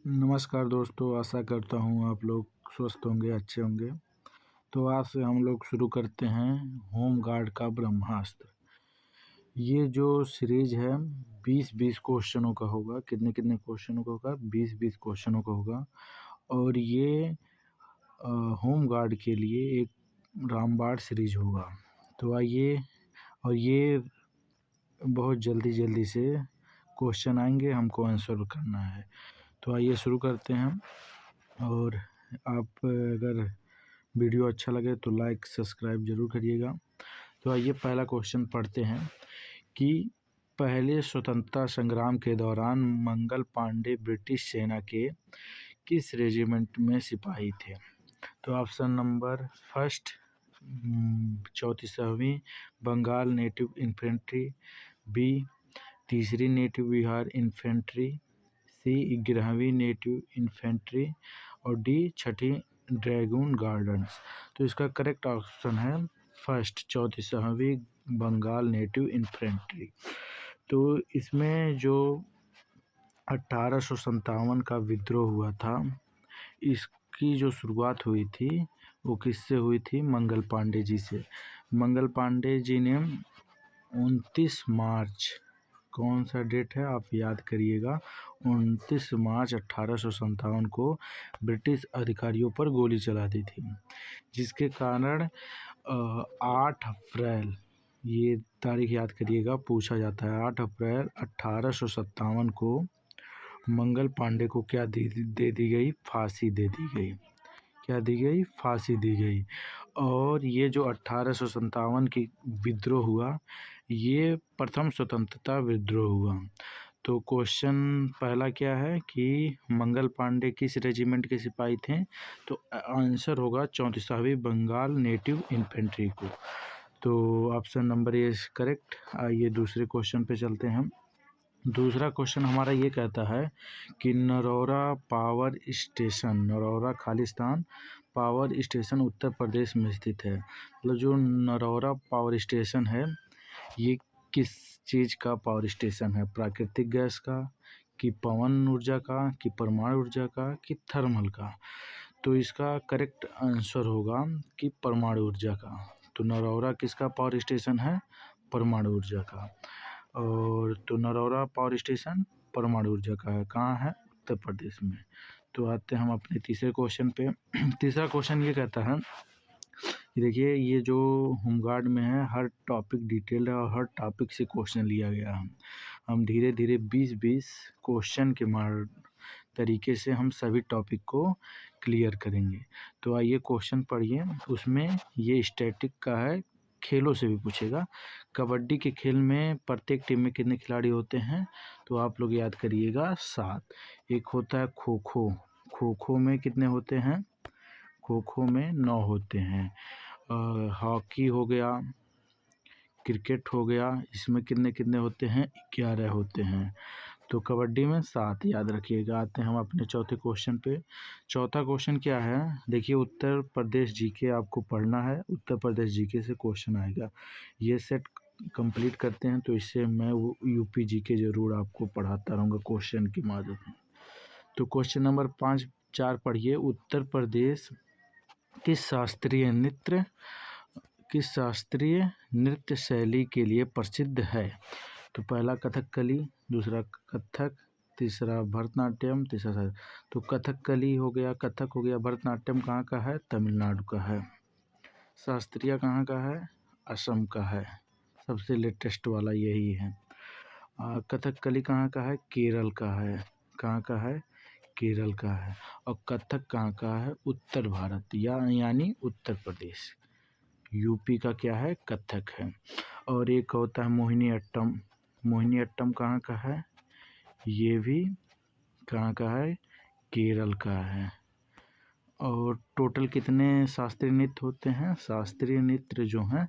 नमस्कार दोस्तों, आशा करता हूँ आप लोग स्वस्थ होंगे, अच्छे होंगे। तो आज से हम लोग शुरू करते हैं होमगार्ड का ब्रह्मास्त्र। ये जो सीरीज है 20-20 क्वेश्चनों का होगा। कितने क्वेश्चनों का होगा? 20-20 क्वेश्चनों का होगा। और ये होमगार्ड के लिए एक रामबाण सीरीज होगा। तो आइए, और ये बहुत जल्दी से क्वेश्चन आएंगे, हमको आंसर करना है। तो आइए शुरू करते हैं। और आप अगर वीडियो अच्छा लगे तो लाइक सब्सक्राइब ज़रूर करिएगा। तो आइए पहला क्वेश्चन पढ़ते हैं कि पहले स्वतंत्रता संग्राम के दौरान मंगल पांडे ब्रिटिश सेना के किस रेजिमेंट में सिपाही थे? तो ऑप्शन नंबर फर्स्ट 34वीं बंगाल नेटिव इन्फेंट्री, बी तीसरी नेटिव बिहार इन्फेंट्री, सी 11वीं नेटिव इन्फेंट्री और डी 6ठी ड्रैगून गार्डन्स। तो इसका करेक्ट ऑप्शन है फर्स्ट 34वीं बंगाल नेटिव इन्फेंट्री। तो इसमें जो 1857 का विद्रोह हुआ था, इसकी जो शुरुआत हुई थी वो किससे हुई थी? मंगल पांडे जी से। मंगल पांडे जी ने 29 मार्च, कौन सा डेट है आप याद करिएगा, 29 मार्च 1857 को ब्रिटिश अधिकारियों पर गोली चला दी थी, जिसके कारण 8 अप्रैल, ये तारीख याद करिएगा, पूछा जाता है 8 अप्रैल 1857 को मंगल पांडे को क्या दे दी गई? फांसी दे दी गई। क्या दी गई? फांसी दी गई। और ये जो 1857 की विद्रोह हुआ, ये प्रथम स्वतंत्रता विद्रोह हुआ। तो क्वेश्चन पहला क्या है कि मंगल पांडे किस रेजिमेंट के सिपाही थे? तो आंसर होगा 34वीं बंगाल नेटिव इन्फेंट्री को। तो option number A is correct. आइए दूसरे क्वेश्चन पे चलते हैं। दूसरा क्वेश्चन हमारा ये कहता है कि Narora power station, Narora Khalistan power station Uttar Pradesh में स्थित है। मतलब जो नरौरा पावर स्टेशन है, ये किस चीज़ का पावर स्टेशन है? प्राकृतिक गैस का, कि पवन ऊर्जा का, कि परमाणु ऊर्जा का, कि थर्मल का? तो इसका करेक्ट आंसर होगा कि परमाणु ऊर्जा का। तो नरौरा किसका पावर स्टेशन है? परमाणु ऊर्जा का। और तो नरौरा पावर स्टेशन परमाणु ऊर्जा का है। कहाँ है? उत्तर प्रदेश में। तो आते हैं हम अपने तीसरे क्वेश्चन पे। तीसरा क्वेश्चन ये कहता है कि देखिए, ये जो होमगार्ड में है, हर टॉपिक डिटेल्ड है और हर टॉपिक से क्वेश्चन लिया गया है। हम धीरे धीरे 20-20 क्वेश्चन के तरीके से हम सभी टॉपिक को क्लियर करेंगे। तो आइए क्वेश्चन पढ़िए। उसमें ये स्टैटिक का है, खेलों से भी पूछेगा। कबड्डी के खेल में प्रत्येक टीम में कितने खिलाड़ी होते हैं? तो आप लोग याद करिएगा 7। एक होता है खो खो, खो खो में कितने होते हैं? खो खो में 9 होते हैं। हॉकी हो गया, क्रिकेट हो गया, इसमें कितने कितने होते हैं? 11 होते हैं। तो कबड्डी में 7 याद रखिएगा। आते हैं हम अपने चौथे क्वेश्चन पे। चौथा क्वेश्चन क्या है? देखिए, उत्तर प्रदेश जीके आपको पढ़ना है, उत्तर प्रदेश जीके से क्वेश्चन आएगा। ये सेट कंप्लीट करते हैं तो इससे मैं वो यूपी जीके ज़रूर आपको पढ़ाता रहूँगा क्वेश्चन की मदद से। तो क्वेश्चन नंबर 4 पढ़िए। उत्तर प्रदेश किस शास्त्रीय नृत्य शैली के लिए प्रसिद्ध है? तो पहला कथकली, दूसरा कथक, तीसरा भरतनाट्यम, तीसरा तो कथकली हो गया, कथक हो गया। भरतनाट्यम कहाँ का है? तमिलनाडु का है। शास्त्रीय कहाँ का है? असम का है। सबसे लेटेस्ट वाला यही है। कथकली कहाँ का है? केरल का है। कहाँ का है? केरल का है। और कथक कहाँ का है? उत्तर भारत यानी उत्तर प्रदेश। यूपी का क्या है? कथक है। और एक होता है मोहिनी अट्टम। मोहिनी अट्टम कहाँ का है? ये भी कहाँ का है? केरल का है। और टोटल कितने शास्त्रीय नृत्य होते हैं? शास्त्रीय नृत्य जो हैं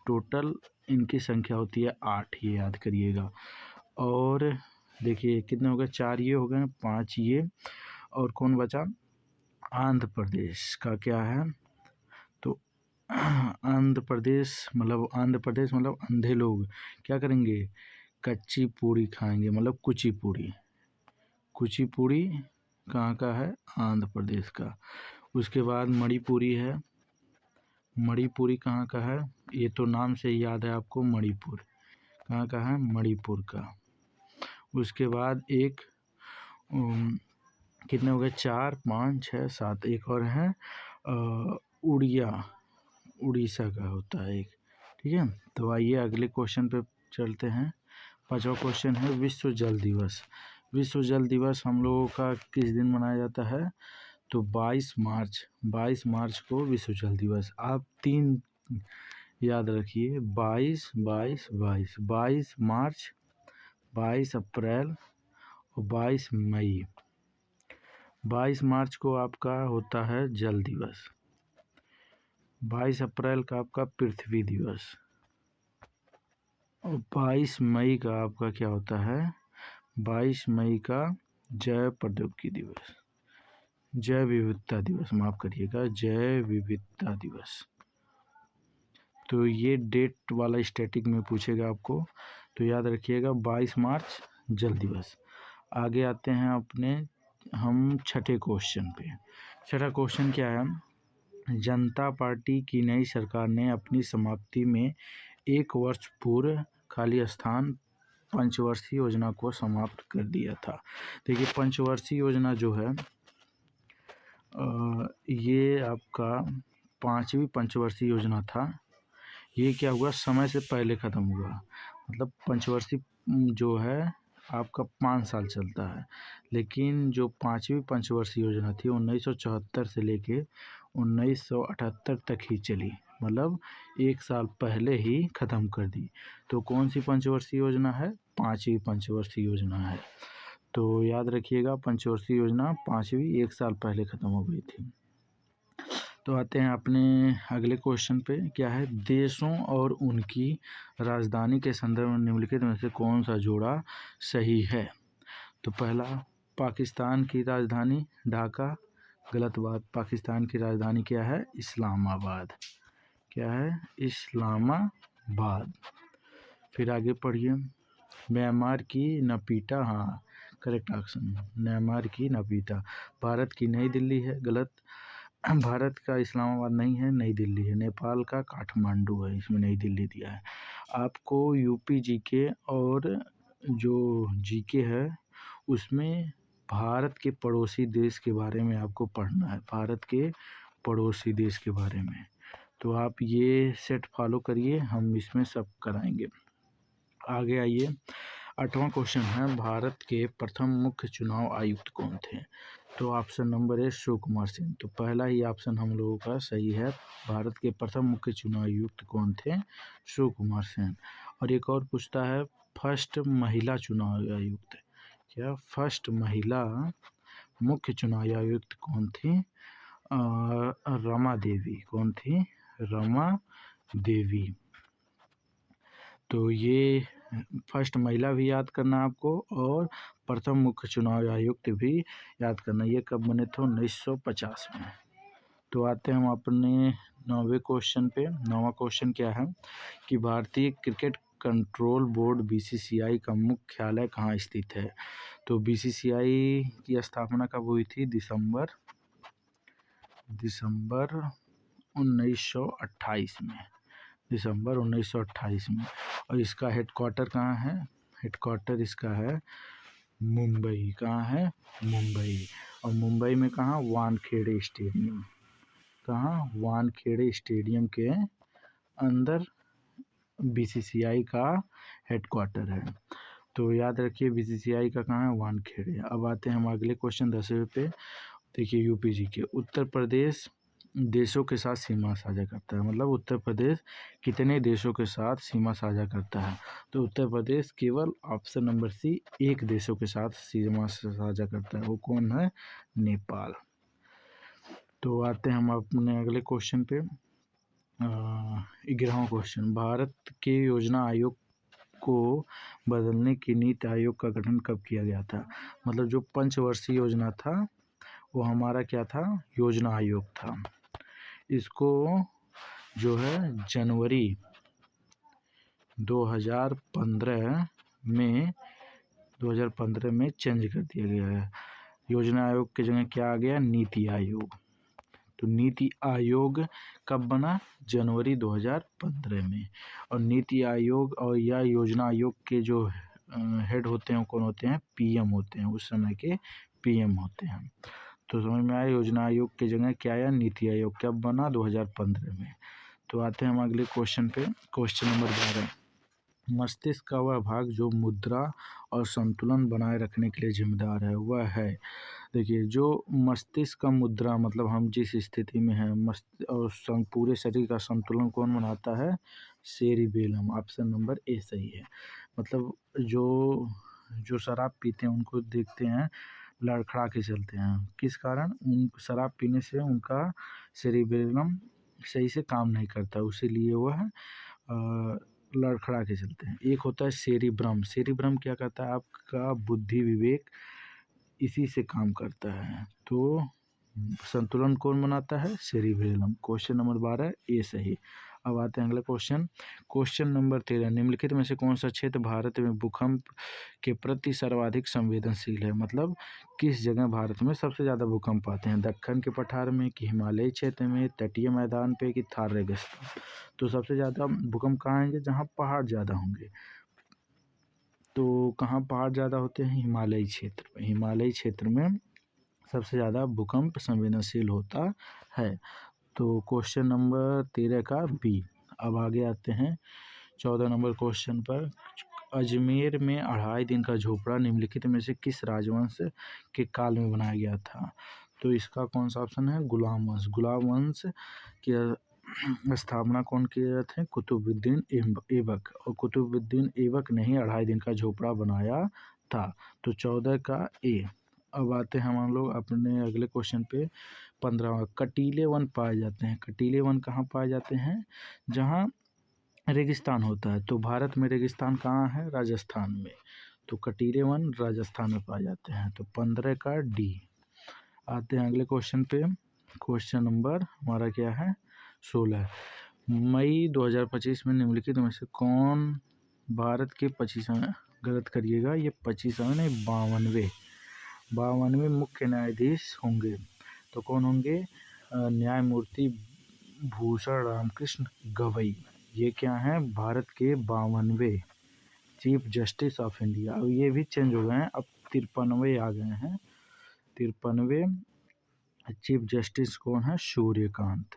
टोटल इनकी संख्या होती है 8, ये याद करिएगा। और देखिए कितने हो गए? 4 ये हो गए, 5 ये, और कौन बचा? आंध्र प्रदेश का क्या है? तो आंध्र प्रदेश मतलब अंधे लोग क्या करेंगे? कच्ची पूड़ी खाएंगे, मतलब कुचिपुड़ी। कुचिपुड़ी कहाँ का है? आंध्र प्रदेश का। उसके बाद मणिपुरी है, मणिपुरी कहाँ का है? ये तो नाम से ही याद है आपको, मणिपुर कहाँ का है? मणिपुर का। उसके बाद एक कितने हो गए? 4 5 6 7, एक और है उड़ीसा का होता है एक। ठीक है, तो आइए अगले क्वेश्चन पे चलते हैं। 5वां क्वेश्चन है विश्व जल दिवस। विश्व जल दिवस हम लोगों का किस दिन मनाया जाता है? तो 22 मार्च को विश्व जल दिवस। आप 3 याद रखिए, 22 22 22, 22 मार्च, 22 अप्रैल और 22 मई। 22 मार्च को आपका होता है जल दिवस, 22 अप्रैल का आपका पृथ्वी दिवस और 22 मई का आपका क्या होता है? 22 मई का जैव प्रौद्योगिकी दिवस, जैव विविधता दिवस, माफ़ करिएगा, जैव विविधता दिवस। तो ये डेट वाला स्टैटिक में पूछेगा आपको, तो याद रखिएगा 22 मार्च जल दिवस। आगे आते हैं अपने हम छठे क्वेश्चन पे। छठा क्वेश्चन क्या है? जनता पार्टी की नई सरकार ने अपनी समाप्ति में 1 वर्ष पूर्व खाली स्थान पंचवर्षीय योजना को समाप्त कर दिया था। देखिए पंचवर्षीय योजना जो है ये आपका 5वीं पंचवर्षीय योजना था। ये क्या हुआ? समय से पहले ख़त्म हुआ। मतलब पंचवर्षीय जो है आपका 5 साल चलता है, लेकिन जो 5वीं पंचवर्षीय योजना थी 1974 से लेके 1978 तक ही चली, मतलब 1 साल पहले ही ख़त्म कर दी। तो कौन सी पंचवर्षीय योजना है? 5वीं पंचवर्षीय योजना है। तो याद रखिएगा पंचवर्षीय योजना 5वीं 1 साल पहले ख़त्म हो गई थी। तो आते हैं अपने अगले क्वेश्चन पे। क्या है? देशों और उनकी राजधानी के संदर्भ में निम्नलिखित में से कौन सा जोड़ा सही है? तो पहला, पाकिस्तान की राजधानी ढाका, गलत बात। पाकिस्तान की राजधानी क्या है? इस्लामाबाद। क्या है? इस्लामाबाद। फिर आगे पढ़िए। म्यांमार की नपीता, हाँ करेक्ट ऑप्शन, म्यांमार की नपीता। भारत की नई दिल्ली है, गलत। भारत का इस्लामाबाद नहीं है, नई दिल्ली है। नेपाल का काठमांडू है, इसमें नई दिल्ली दिया है। आपको यूपी जीके और जो जीके है उसमें भारत के पड़ोसी देश के बारे में आपको पढ़ना है, भारत के पड़ोसी देश के बारे में। तो आप ये सेट फॉलो करिए, हम इसमें सब कराएंगे। आगे आइए, 8वां क्वेश्चन है भारत के प्रथम मुख्य चुनाव आयुक्त कौन थे? तो ऑप्शन नंबर है शिव कुमार सिंह। तो पहला ही ऑप्शन हम लोगों का सही है, भारत के प्रथम मुख्य चुनाव आयुक्त कौन थे? शिव कुमार सिंह। और एक और पूछता है फर्स्ट महिला चुनाव आयुक्त, क्या फर्स्ट महिला मुख्य चुनाव आयुक्त कौन थी? रमा देवी। कौन थी? रमा देवी। तो ये फर्स्ट महिला भी याद करना आपको और प्रथम मुख्य चुनाव आयुक्त भी याद करना। ये कब बने थे? 1950 में। तो आते हैं हम अपने 9वें क्वेश्चन पे। 9वां क्वेश्चन क्या है कि भारतीय क्रिकेट कंट्रोल बोर्ड बीसीसीआई का मुख्यालय कहाँ स्थित है? तो बीसीसीआई की स्थापना कब हुई थी? दिसंबर 1928 में, दिसंबर 1928 में। और इसका हेडक्वार्टर कहाँ है? हेडक्वार्टर इसका है मुंबई। कहाँ है? मुंबई। और मुंबई में कहाँ? वानखेड़े स्टेडियम। कहाँ? वानखेड़े स्टेडियम के अंदर बीसीसीआई का हेडक्वार्टर है। तो याद रखिए बीसीसीआई का कहाँ है? वानखेड़े। अब आते हैं हम अगले क्वेश्चन 10वें पे। देखिए यूपी जी के, उत्तर प्रदेश देशों के साथ सीमा साझा करता है, मतलब उत्तर प्रदेश कितने देशों के साथ सीमा साझा करता है? तो उत्तर प्रदेश केवल ऑप्शन नंबर सी, एक देशों के साथ सीमा साझा करता है, वो कौन है? नेपाल। तो आते हैं हम अपने अगले क्वेश्चन पे। 11वां क्वेश्चन, भारत के योजना आयोग को बदलने की नीति आयोग का गठन कब किया गया था? मतलब जो पंचवर्षीय योजना था वो हमारा क्या था? योजना आयोग था। इसको जो है जनवरी 2015 में चेंज कर दिया गया है। योजना आयोग की जगह क्या आ गया, नीति आयोग। तो नीति आयोग कब बना, जनवरी 2015 में। और नीति आयोग और या योजना आयोग के जो हेड होते हैं कौन होते हैं, पीएम होते हैं, उस समय के पीएम होते हैं। तो समझ में आया, योजना आयोग की जगह क्या आया, नीति आयोग। कब बना, 2015 में। तो आते हैं हम अगले क्वेश्चन पे, क्वेश्चन नंबर 12। मस्तिष्क का वह भाग जो मुद्रा और संतुलन बनाए रखने के लिए जिम्मेदार है वह है। देखिए, जो मस्तिष्क का मुद्रा मतलब हम जिस स्थिति में हैं, और पूरे शरीर का संतुलन कौन बनाता है, सेरिबेलम। ऑप्शन नंबर ए सही है। मतलब जो शराब पीते हैं उनको देखते हैं लड़खड़ा के चलते हैं, किस कारण, उन शराब पीने से उनका सेरिबेलम सही से काम नहीं करता, उसीलिए वह लड़खड़ा के चलते हैं। एक होता है सेरिब्रम। सेरिब्रम क्या करता है, आपका बुद्धि विवेक इसी से काम करता है। तो संतुलन कौन बनाता है, सेरिबेलम। क्वेश्चन नंबर 12 ए सही। अब आते हैं अगला क्वेश्चन, क्वेश्चन नंबर 13। निम्नलिखित में से कौन सा क्षेत्र भारत में भूकंप के प्रति सर्वाधिक संवेदनशील है। मतलब किस जगह भारत में सबसे ज़्यादा भूकंप आते हैं, दक्कन के पठार में कि हिमालयी क्षेत्र में, तटीय मैदान पे कि थार रेगिस्तान। तो सबसे ज़्यादा भूकंप कहाँ आएंगे, जहाँ पहाड़ ज़्यादा होंगे। तो कहाँ पहाड़ ज़्यादा होते हैं, हिमालयी क्षेत्र में। हिमालयी क्षेत्र में सबसे ज़्यादा भूकंप संवेदनशील होता है। तो क्वेश्चन नंबर 13 का बी। अब आगे आते हैं 14 नंबर क्वेश्चन पर। अजमेर में 2.5 दिन का झोपड़ा निम्नलिखित में से किस राजवंश के काल में बनाया गया था। तो इसका कौन सा ऑप्शन है, गुलाम वंश। गुलाम वंश की स्थापना कौन किए थे, कुतुबुद्दीन ऐबक। और कुतुबुद्दीन ऐबक ने ही 2.5 दिन का झोपड़ा बनाया था। तो 14 का ए। अब आते हैं हम लोग अपने अगले क्वेश्चन पे, 15। कटीले वन पाए जाते हैं। कटीले वन कहाँ पाए जाते हैं, जहाँ रेगिस्तान होता है। तो भारत में रेगिस्तान कहाँ है, राजस्थान में। तो कटीले वन राजस्थान में पाए जाते हैं। तो 15 का डी। आते हैं अगले क्वेश्चन पे, क्वेश्चन नंबर हमारा क्या है, 16। मई 2025 में निम्नलिखित में से कौन भारत के 25वें, गलत करिएगा, ये 25वें नहीं, 52वें मुख्य न्यायाधीश होंगे। तो कौन होंगे, न्यायमूर्ति भूषण रामकृष्ण गवई। ये क्या हैं, भारत के 52वें चीफ जस्टिस ऑफ इंडिया। अब ये भी चेंज हो गए हैं, अब 53वें आ गए हैं। 53वें चीफ जस्टिस कौन है, सूर्यकांत।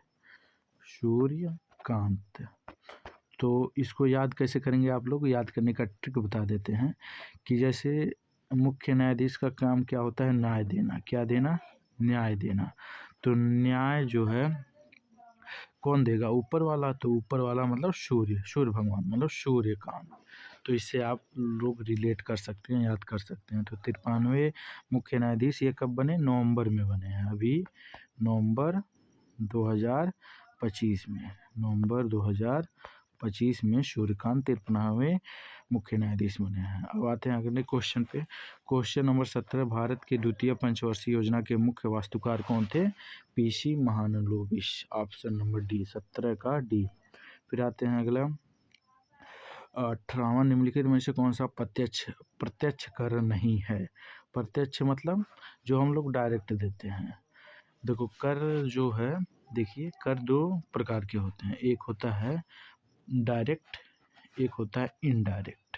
तो इसको याद कैसे करेंगे आप लोग, याद करने का ट्रिक बता देते हैं कि जैसे मुख्य न्यायाधीश का काम क्या होता है, न्याय देना। क्या देना, न्याय देना। तो न्याय जो है कौन देगा, ऊपर वाला। तो ऊपर वाला मतलब सूर्य भगवान, मतलब सूर्यकांत। तो इससे आप लोग रिलेट कर सकते हैं, याद कर सकते हैं। तो 53वें मुख्य न्यायाधीश ये कब बने, नवंबर में बने हैं, अभी नवंबर 2025 में। नवंबर 2025 में सूर्यकांत 53वें मुख्य न्यायाधीश बने हैं। अब आते हैं अगले क्वेश्चन पे, क्वेश्चन नंबर 17। भारत की द्वितीय पंचवर्षीय योजना के मुख्य वास्तुकार कौन थे, PC Mahalanobis. Option number D, 17 का डी। फिर आते हैं अगला 18वां। निम्नलिखित में से कौन सा प्रत्यक्ष कर नहीं है। प्रत्यक्ष मतलब जो हम लोग डायरेक्ट देते हैं। देखो कर जो है, देखिए कर 2 प्रकार के होते हैं, एक होता है डायरेक्ट, एक होता है इनडायरेक्ट।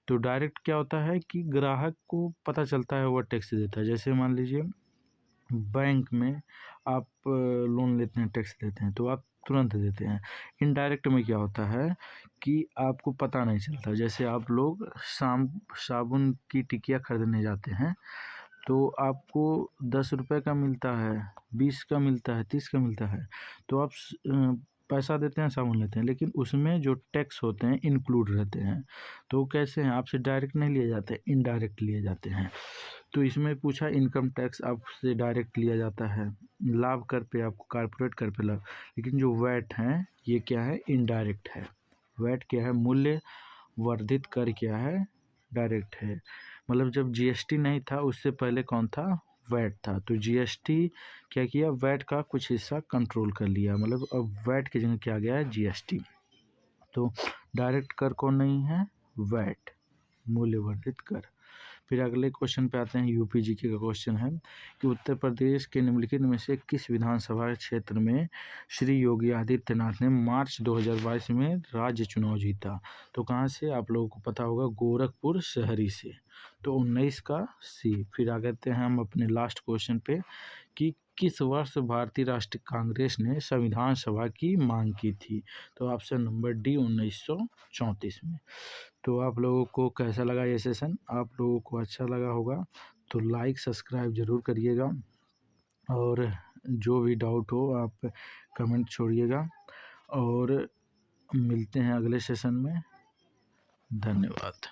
तो डायरेक्ट क्या होता है कि ग्राहक को पता चलता है वह टैक्स देता है। जैसे मान लीजिए बैंक में आप लोन लेते हैं, टैक्स देते हैं, तो आप तुरंत देते हैं। इनडायरेक्ट में क्या होता है कि आपको पता नहीं चलता। जैसे आप लोग साबुन की टिकिया खरीदने जाते हैं, तो आपको 10 रुपये का मिलता है, 20 का मिलता है, 30 का मिलता है। तो आप पैसा देते हैं, साबुन लेते हैं, लेकिन उसमें जो टैक्स होते हैं इंक्लूड रहते हैं। तो कैसे हैं, आपसे डायरेक्ट नहीं लिए जाते, इनडायरेक्ट लिए जाते हैं। तो इसमें पूछा इनकम टैक्स आपसे डायरेक्ट लिया जाता है, लाभ कर पे आपको, कॉर्पोरेट कर पे लाभ। लेकिन जो वैट है ये क्या है, इनडायरेक्ट है। वैट क्या है, मूल्य वर्धित कर क्या है, डायरेक्ट है। मतलब जब जीएसटी नहीं था उससे पहले कौन था, वैट था। तो जीएसटी क्या किया, वैट का कुछ हिस्सा कंट्रोल कर लिया, मतलब अब वैट की जगह क्या गया है, जीएसटी। तो डायरेक्ट कर कौन नहीं है, वैट, मूल्यवर्धित कर। फिर अगले क्वेश्चन पे आते हैं। यूपी जीके का क्वेश्चन है कि उत्तर प्रदेश के निम्नलिखित में से किस विधानसभा क्षेत्र में श्री योगी आदित्यनाथ ने मार्च 2022 में राज्य चुनाव जीता? तो कहाँ से? आप लोगों को पता होगा, गोरखपुर शहरी से। तो 19 का सी। फिर आ गए हैं हम अपने लास्ट क्वेश्चन पे कि किस वर्ष भारतीय राष्ट्रीय कांग्रेस ने संविधान सभा की मांग की थी? तो ऑप्शन नंबर डी 1934 में। तो आप लोगों को कैसा लगा ये सेशन? आप लोगों को अच्छा लगा होगा तो लाइक सब्सक्राइब ज़रूर करिएगा, और जो भी डाउट हो आप कमेंट छोड़िएगा, और मिलते हैं अगले सेशन में। धन्यवाद।